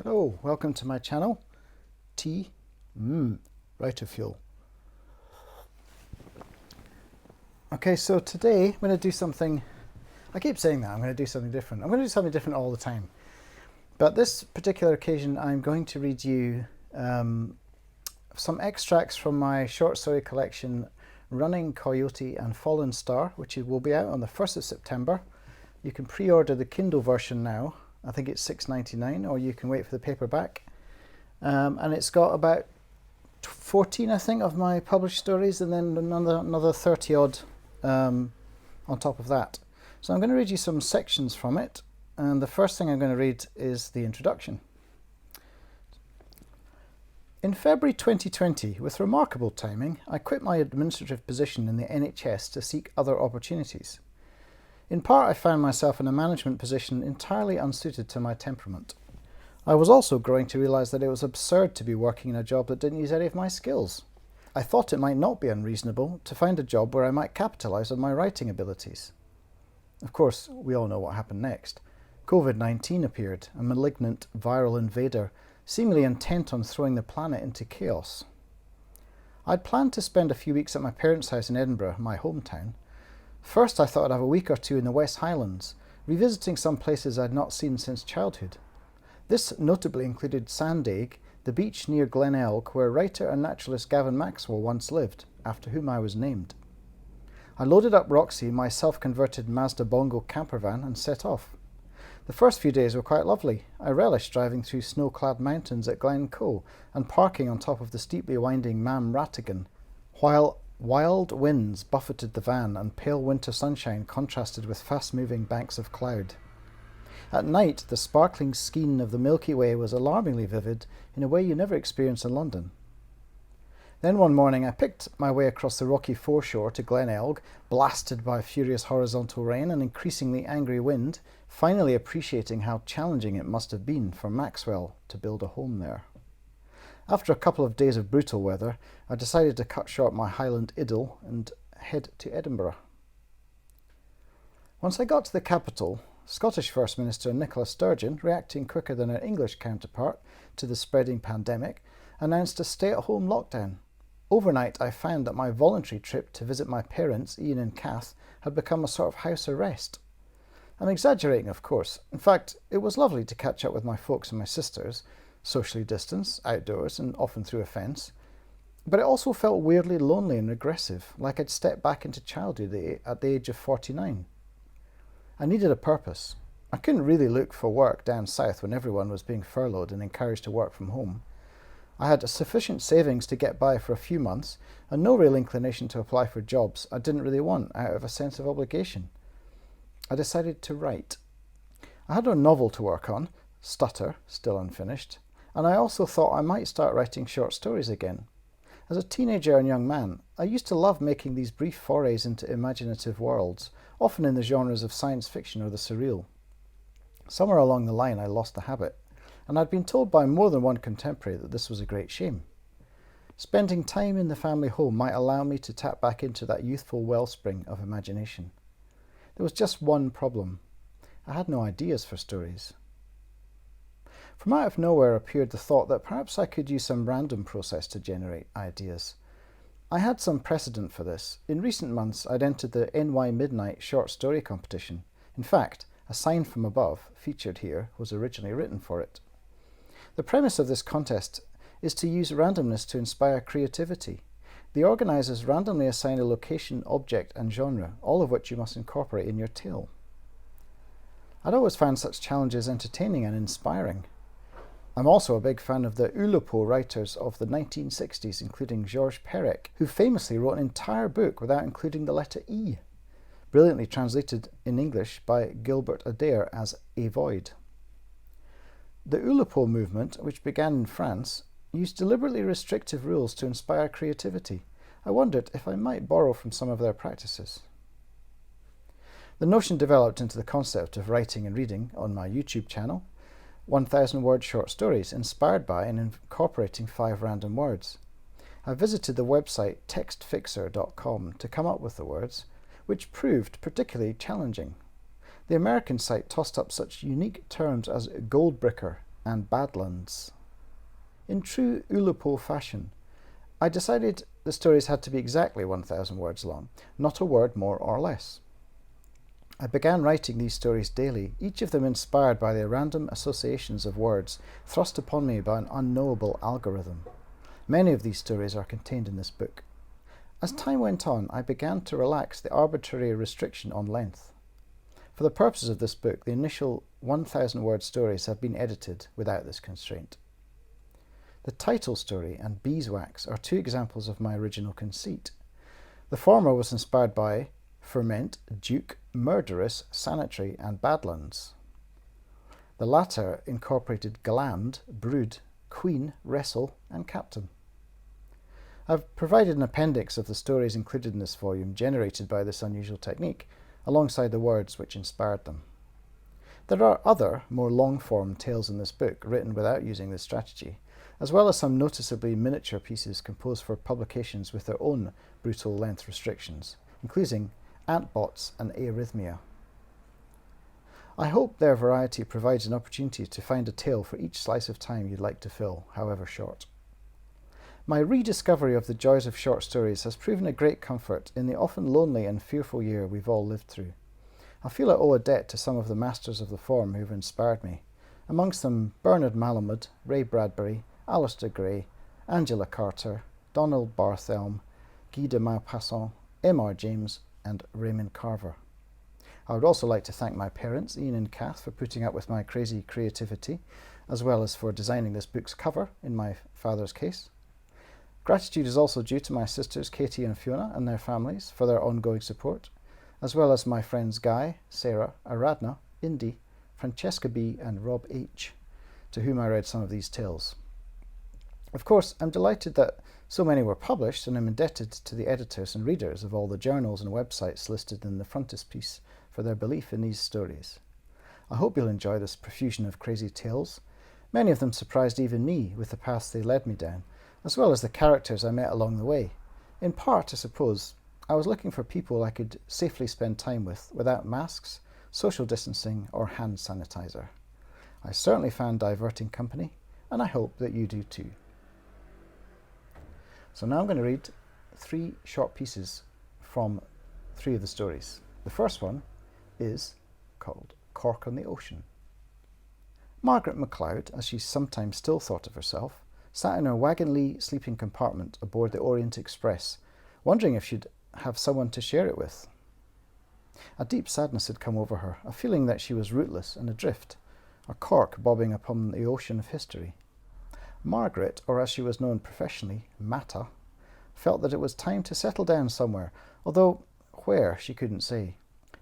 Hello, welcome to my channel. Tea, writer fuel. Okay, so today I'm going to do something, I keep saying that, I'm going to do something different. I'm going to do something different all the time. But this particular occasion I'm going to read you some extracts from my short story collection Running Coyote and Fallen Star, which will be out on the 1st of September. You can pre-order the Kindle version now. I think it's $6.99, or you can wait for the paperback. And it's got about 14, I think, of my published stories, and then another 30 odd on top of that. So I'm going to read you some sections from it, and the first thing I'm going to read is the introduction. In February 2020, with remarkable timing, I quit my administrative position in the NHS to seek other opportunities. In part, I found myself in a management position entirely unsuited to my temperament. I was also growing to realise that it was absurd to be working in a job that didn't use any of my skills. I thought it might not be unreasonable to find a job where I might capitalise on my writing abilities. Of course, we all know what happened next. COVID-19 appeared, a malignant viral invader, seemingly intent on throwing the planet into chaos. I'd planned to spend a few weeks at my parents' house in Edinburgh, my hometown. First, I thought I'd have a week or two in the West Highlands, revisiting some places I'd not seen since childhood. This notably included Sandaig, the beach near Glenelg where writer and naturalist Gavin once lived, after whom I was named. I loaded up Roxy, my self-converted Mazda Bongo campervan, and set off. The first few days were quite lovely. I relished driving through snow-clad mountains at Glencoe and parking on top of the steeply winding Mam Ratigan, while wild winds buffeted the van and pale winter sunshine contrasted with fast-moving banks of cloud. At night, the sparkling skein of the Milky Way was alarmingly vivid in a way you never experience in London. Then one morning I picked my way across the rocky foreshore to Glenelg, blasted by furious horizontal rain and increasingly angry wind, finally appreciating how challenging it must have been for Maxwell to build a home there. After a couple of days of brutal weather, I decided to cut short my Highland idyll and head to Edinburgh. Once I got to the capital, Scottish First Minister Nicola Sturgeon, reacting quicker than her English counterpart to the spreading pandemic, announced a stay-at-home lockdown. Overnight, I found that my voluntary trip to visit my parents, Ian and Kath, had become a sort of house arrest. I'm exaggerating, of course. In fact, it was lovely to catch up with my folks and my sisters, socially distanced, outdoors, and often through a fence. But it also felt weirdly lonely and regressive, like I'd stepped back into childhood at the age of 49. I needed a purpose. I couldn't really look for work down south when everyone was being furloughed and encouraged to work from home. I had sufficient savings to get by for a few months, and no real inclination to apply for jobs I didn't really want out of a sense of obligation. I decided to write. I had a novel to work on, Stutter, still unfinished, and I also thought I might start writing short stories again. As a teenager and young man, I used to love making these brief forays into imaginative worlds, often in the genres of science fiction or the surreal. Somewhere along the line I lost the habit, and I'd been told by more than one contemporary that this was a great shame. Spending time in the family home might allow me to tap back into that youthful wellspring of imagination. There was just one problem. I had no ideas for stories. From out of nowhere appeared the thought that perhaps I could use some random process to generate ideas. I had some precedent for this. In recent months, I'd entered the NY Midnight short story competition. In fact, A Sign from Above, featured here, was originally written for it. The premise of this contest is to use randomness to inspire creativity. The organisers randomly assign a location, object and genre, all of which you must incorporate in your tale. I'd always found such challenges entertaining and inspiring. I'm also a big fan of the Oulipo writers of the 1960s, including Georges Perec, who famously wrote an entire book without including the letter E, brilliantly translated in English by Gilbert Adair as A Void. The Oulipo movement, which began in France, used deliberately restrictive rules to inspire creativity. I wondered if I might borrow from some of their practices. The notion developed into the concept of writing and reading on my YouTube channel, 1,000-word short stories inspired by and incorporating 5 random words. I visited the website textfixer.com to come up with the words, which proved particularly challenging. The American site tossed up such unique terms as goldbricker and Badlands. In true Oulipo fashion, I decided the stories had to be exactly 1,000 words long, not a word more or less. I began writing these stories daily, each of them inspired by the random associations of words thrust upon me by an unknowable algorithm. Many of these stories are contained in this book. As time went on, I began to relax the arbitrary restriction on length. For the purposes of this book, the initial 1,000-word stories have been edited without this constraint. The title story and Beeswax are two examples of my original conceit. The former was inspired by Ferment, Duke, Murderous, Sanitary, and Badlands. The latter incorporated Gland, Brood, Queen, Wrestle, and Captain. I've provided an appendix of the stories included in this volume generated by this unusual technique, alongside the words which inspired them. There are other, more long-form tales in this book written without using this strategy, as well as some noticeably miniature pieces composed for publications with their own brutal length restrictions, including Antbots and Arrhythmia. I hope their variety provides an opportunity to find a tale for each slice of time you'd like to fill, however short. My rediscovery of the joys of short stories has proven a great comfort in the often lonely and fearful year we've all lived through. I feel I owe a debt to some of the masters of the form who've inspired me, amongst them Bernard Malamud, Ray Bradbury, Alistair Gray, Angela Carter, Donald Barthelme, Guy de Maupassant, M.R. James, and Raymond Carver. I would also like to thank my parents, Ian and Kath, for putting up with my crazy creativity, as well as for designing this book's cover, in my father's case. Gratitude is also due to my sisters Katie and Fiona and their families for their ongoing support, as well as my friends Guy, Sarah, Aradna, Indy, Francesca B. and Rob H., to whom I read some of these tales. Of course, I'm delighted that so many were published, and I'm indebted to the editors and readers of all the journals and websites listed in the frontispiece for their belief in these stories. I hope you'll enjoy this profusion of crazy tales. Many of them surprised even me with the paths they led me down, as well as the characters I met along the way. In part, I suppose, I was looking for people I could safely spend time with without masks, social distancing, or hand sanitizer. I certainly found diverting company, and I hope that you do too. So now I'm going to read 3 short pieces from 3 of the stories. The first one is called Cork on the Ocean. Margaret MacLeod, as she sometimes still thought of herself, sat in her Wagonlee sleeping compartment aboard the Orient Express, wondering if she'd have someone to share it with. A deep sadness had come over her, a feeling that she was rootless and adrift, a cork bobbing upon the ocean of history. Margaret, or as she was known professionally, Mata, felt that it was time to settle down somewhere, although where she couldn't say.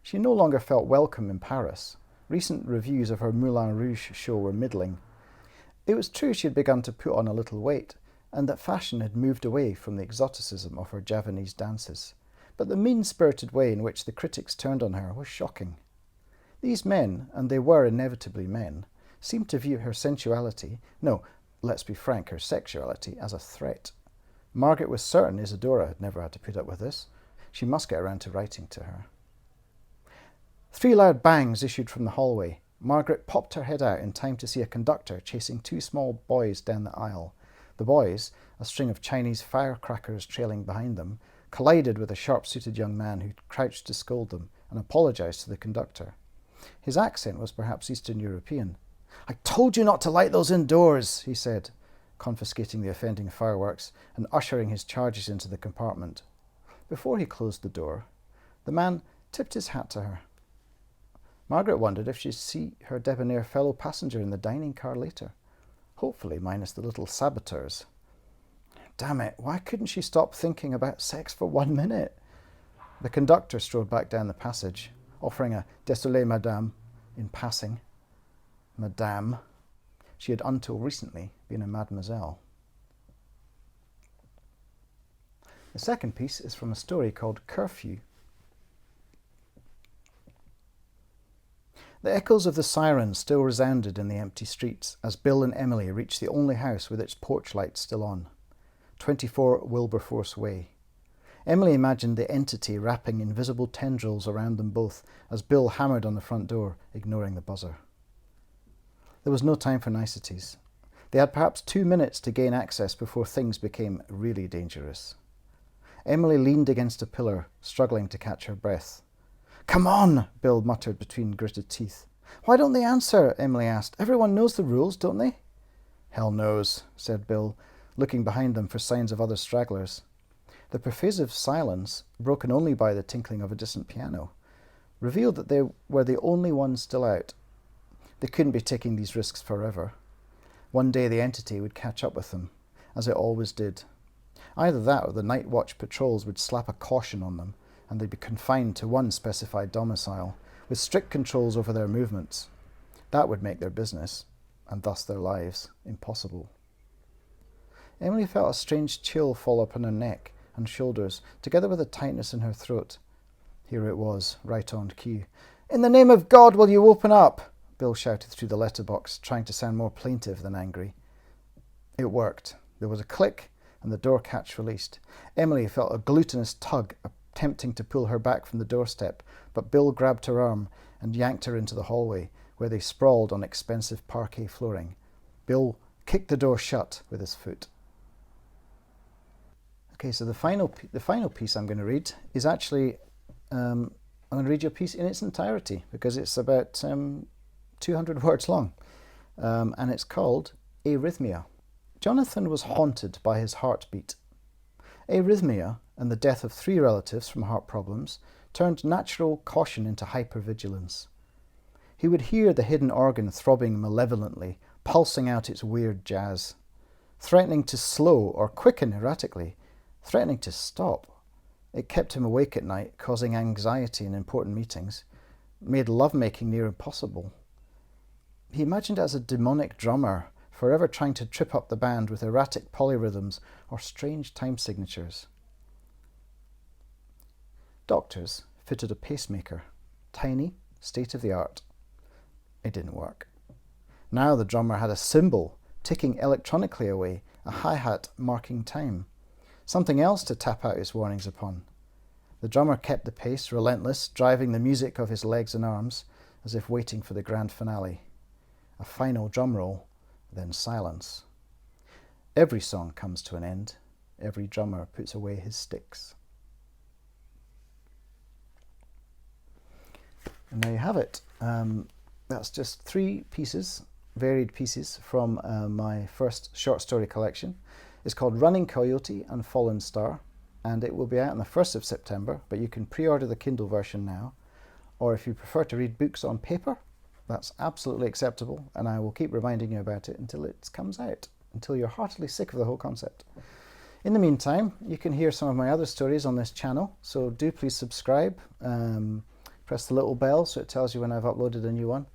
She no longer felt welcome in Paris. Recent reviews of her Moulin Rouge show were middling. It was true she had begun to put on a little weight, and that fashion had moved away from the exoticism of her Javanese dances. But the mean-spirited way in which the critics turned on her was shocking. These men, and they were inevitably men, seemed to view her sensuality, no, let's be frank, her sexuality, as a threat. Margaret was certain Isadora had never had to put up with this. She must get around to writing to her. 3 loud bangs issued from the hallway. Margaret popped her head out in time to see a conductor chasing 2 small boys down the aisle. The boys, a string of Chinese firecrackers trailing behind them, collided with a sharp-suited young man who crouched to scold them and apologized to the conductor. His accent was perhaps Eastern European. "I told you not to light those indoors," he said, confiscating the offending fireworks and ushering his charges into the compartment. Before he closed the door, the man tipped his hat to her. Margaret wondered if she'd see her debonair fellow passenger in the dining car later, hopefully minus the little saboteurs. Damn it, why couldn't she stop thinking about sex for 1 minute? The conductor strode back down the passage, offering a "Désolé, madame," in passing. Madame. She had until recently been a mademoiselle. The second piece is from a story called Curfew. The echoes of the sirens still resounded in the empty streets as Bill and Emily reached the only house with its porch light still on, 24 Wilberforce Way. Emily imagined the entity wrapping invisible tendrils around them both as Bill hammered on the front door, ignoring the buzzer. There was no time for niceties. They had perhaps 2 minutes to gain access before things became really dangerous. Emily leaned against a pillar, struggling to catch her breath. "Come on," Bill muttered between gritted teeth. "Why don't they answer?" Emily asked. "Everyone knows the rules, don't they?" "Hell knows," said Bill, looking behind them for signs of other stragglers. The pervasive silence, broken only by the tinkling of a distant piano, revealed that they were the only ones still out. They couldn't be taking these risks forever. One day the entity would catch up with them, as it always did. Either that or the night watch patrols would slap a caution on them, and they'd be confined to one specified domicile, with strict controls over their movements. That would make their business, and thus their lives, impossible. Emily felt a strange chill fall upon her neck and shoulders, together with a tightness in her throat. Here it was, right on cue. "In the name of God, will you open up?" Bill shouted through the letterbox, trying to sound more plaintive than angry. It worked. There was a click, and the door catch released. Emily felt a glutinous tug attempting to pull her back from the doorstep, but Bill grabbed her arm and yanked her into the hallway, where they sprawled on expensive parquet flooring. Bill kicked the door shut with his foot. Okay, so the final piece I'm going to read is actually, I'm going to read you a piece in its entirety because it's about 200 words long, and it's called Arrhythmia. Jonathan was haunted by his heartbeat. Arrhythmia and the death of 3 relatives from heart problems turned natural caution into hypervigilance. He would hear the hidden organ throbbing malevolently, pulsing out its weird jazz, threatening to slow or quicken erratically, threatening to stop. It kept him awake at night, causing anxiety in important meetings, made lovemaking near impossible. He imagined it as a demonic drummer, forever trying to trip up the band with erratic polyrhythms or strange time signatures. Doctors fitted a pacemaker, tiny, state-of-the-art. It didn't work. Now the drummer had a cymbal ticking electronically away, a hi-hat marking time, something else to tap out his warnings upon. The drummer kept the pace, relentless, driving the music of his legs and arms, as if waiting for the grand finale. A final drum roll, then silence. Every song comes to an end. Every drummer puts away his sticks. And there you have it. That's just 3 pieces, varied pieces from my first short story collection. It's called Running Coyote and Fallen Star, and it will be out on the 1st of September, but you can pre-order the Kindle version now. Or if you prefer to read books on paper, that's absolutely acceptable, and I will keep reminding you about it until it comes out, until you're heartily sick of the whole concept. In the meantime, you can hear some of my other stories on this channel, so do please subscribe. Press the little bell so it tells you when I've uploaded a new one,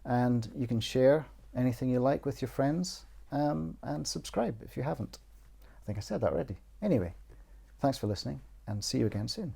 and you can share anything you like with your friends, and subscribe if you haven't. I think I said that already. Anyway, thanks for listening, and see you again soon.